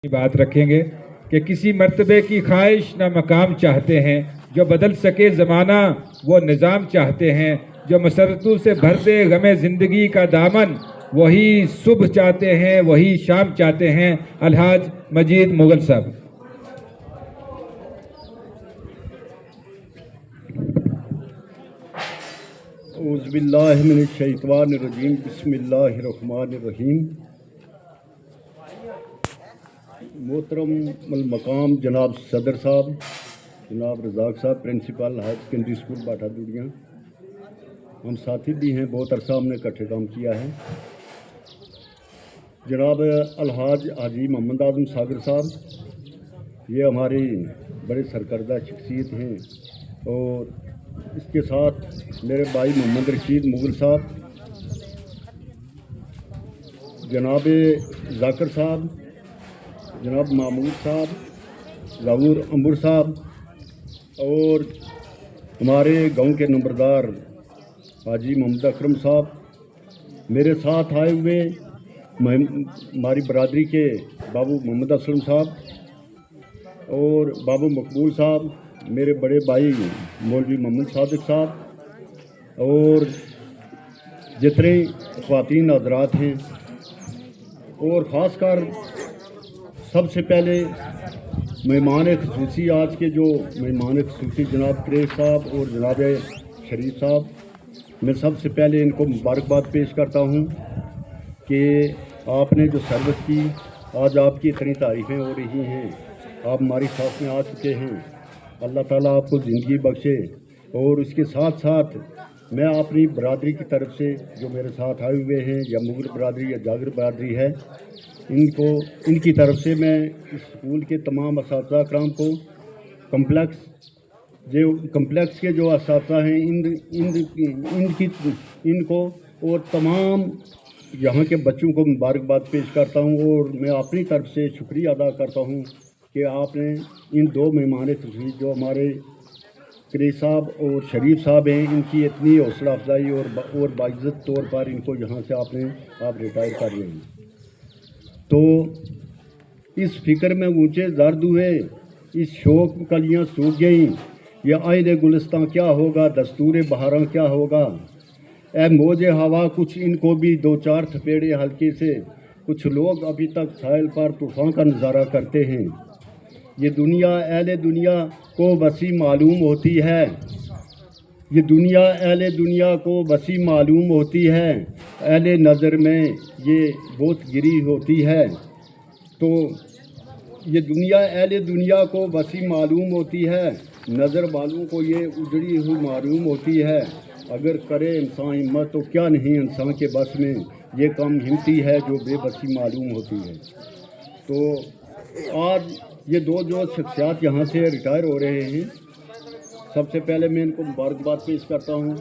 की बात रखेंगे कि किसी मर्तबे की ख्वाहिश न मकाम चाहते हैं, जो बदल सके ज़माना वो निज़ाम चाहते हैं, जो मसरतों से भर दे गमे ज़िंदगी का दामन वही सुबह चाहते हैं, वही शाम चाहते हैं। अलहाज मजीद मुगल साहब। औज़ुबिल्लाहिमिनश्शैतानिर्रजीम बिस्मिल्लाहिर्रहमानिर्रहीम। मोहतरम मकाम जनाब सदर साहब, जनाब रज़ाक साहब, प्रिंसिपल हायर सेकेंडरी स्कूल बाटा दुड़ियाँ, हम साथी भी हैं, बहुत अरसा हमने इकट्ठे काम किया है। जनाब अलहाज हाजी मोहम्मद आज़म सागर साहब, ये हमारी बड़े सरकर्दा शख्सियत हैं, और इसके साथ मेरे भाई मोहम्मद रशीद मुगल साहब, जनाब जाकर साहब, जनाब महमूद साहब, ज़हूर अंबर साहब, और हमारे गांव के नंबरदार हाजी मोहम्मद अकरम साहब, मेरे साथ आए हुए हमारी बरादरी के बाबू मोहम्मद असलम साहब और बाबू मकबूल साहब, मेरे बड़े भाई मौलवी मोहम्मद सादिक साहब, और जितने ख़वातीन हज़रात हैं, और ख़ासकर सबसे पहले मेहमान ख़ुसूसी, आज के जो मेहमान ख़ुसूसी जनाब क्रेश साहब और जनाब शरीफ साहब, मैं सबसे पहले इनको मुबारकबाद पेश करता हूँ कि आपने जो सर्विस की, आज आपकी इतनी तारीफ़ें हो रही हैं, आप हमारी साथ में आ चुके हैं। अल्लाह ताला आपको ज़िंदगी बख्शे। और उसके साथ साथ मैं अपनी बरादरी की तरफ से जो मेरे साथ आए हुए हैं, या मुगल बरादरी या जागर बरादरी है, इनकी तरफ से मैं इस स्कूल के तमाम असातिज़ा कराम को, कम्प्लेक्स के जो असातिज़ा हैं इनको और तमाम यहाँ के बच्चों को मुबारकबाद पेश करता हूँ। और मैं अपनी तरफ से शुक्रिया अदा करता हूँ कि आपने इन दो मेहमान ख़ुसूसी जो हमारे क्रेश साहब और शरीफ साहब हैं, इनकी इतनी हौसला अफजाई और बाइज़्ज़त तौर पर इनको यहाँ से आप रिटायर कर रहे हैं। तो इस फ़िक्र में ऊँचे दर्द हुए, इस शौक़ कलियाँ सूख गईं, ये आइले गुलिस्तां क्या होगा, दस्तूर बहारां क्या होगा। ए मौजे हवा कुछ इनको भी दो चार थपेड़े हल्के से, कुछ लोग अभी तक साहिल पर तूफ़ान का नज़ारा करते हैं। ये दुनिया अहले दुनिया को वसी मालूम होती है, ये दुनिया अहले दुनिया को वसी मालूम होती है, अहले नज़र में ये बहुत गिरी होती है। तो ये दुनिया अहले दुनिया को वसी मालूम होती है, नज़र वालों को ये उजड़ी हुई मालूम होती है। अगर करे इंसान हिम्मत तो क्या नहीं इंसान के बस में, ये कम हिम्मती है जो बेबसी मालूम होती है। तो आज ये दो जो शख्सियात यहाँ से रिटायर हो रहे हैं, सबसे पहले मैं इनको मुबारकबाद पेश करता हूँ।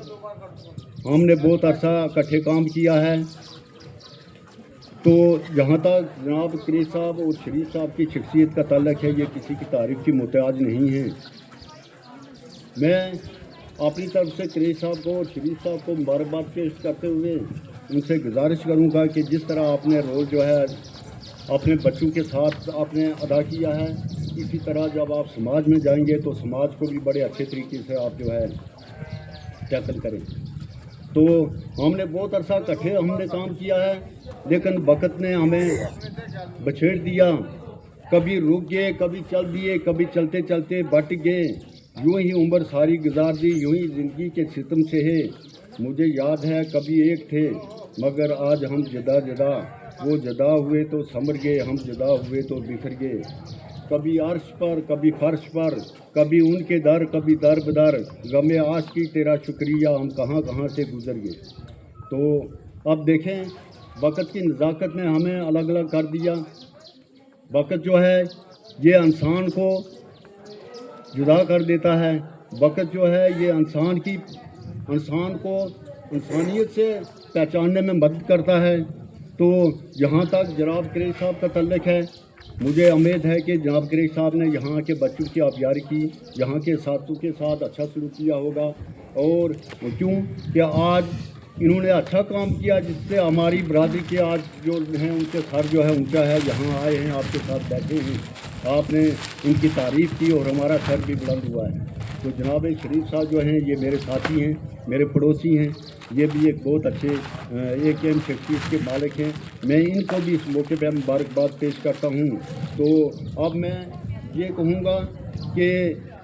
हमने बहुत अरसा इकट्ठे काम किया है। तो जहाँ तक जनाब क्रेश साहब और शरीफ साहब की शख्सियत का ताल्लुक़ है, ये किसी की तारीफ़ की मोहताज नहीं है। मैं अपनी तरफ से क्रेश साहब को और शरीफ साहब को मुबारकबाद पेश करते हुए उनसे गुजारिश करूँगा कि जिस तरह आपने रोल जो है अपने बच्चों के साथ आपने अदा किया है, इसी तरह जब आप समाज में जाएंगे तो समाज को भी बड़े अच्छे तरीके से आप जो है टैकल करें। तो हमने बहुत अरसा इकट्ठे हमने काम किया है, लेकिन वक़्त ने हमें बछेड़ दिया, कभी रुक गए, कभी चल दिए, कभी चलते चलते बट गए, यूँ ही उम्र सारी गुजार दी, यूँ ही ज़िंदगी के सितम से है। मुझे याद है कभी एक थे मगर आज हम जुदा जुदा, वो जुदा हुए तो समर गए, हम जुदा हुए तो बिखर गए। कभी अर्श पर कभी फर्श पर, कभी उनके दर कभी दर बदर, गमे आश की तेरा शुक्रिया, हम कहाँ कहाँ से गुजर गए। तो अब देखें, वक़्त की नज़ाकत ने हमें अलग अलग कर दिया। वक़्त जो है ये इंसान को जुदा कर देता है। वक़्त जो है ये इंसान को इंसानियत से पहचानने में मदद करता है। तो जहाँ तक जनाब क्रेश साहब का ताल्लुक़ है, मुझे उम्मीद है कि जनाब क्रेश साहब ने यहाँ के बच्चों की आबियारी की, यहाँ के साथियों के साथ अच्छा सलूक किया होगा। और क्यों कि आज इन्होंने अच्छा काम किया जिससे हमारी बरादरी के आज जो हैं उनके सर जो है ऊंचा है, यहाँ आए हैं आपके साथ बैठे हैं, आपने इनकी तारीफ़ की और हमारा सर भी बुलंद हुआ है। तो जनाब शरीफ साहब जो हैं ये मेरे साथी हैं, मेरे पड़ोसी हैं, ये भी एक बहुत अच्छे AKM शख्सियत के मालिक हैं। मैं इनको भी इस मौके पर मुबारकबाद पेश करता हूँ। तो अब मैं ये कहूँगा कि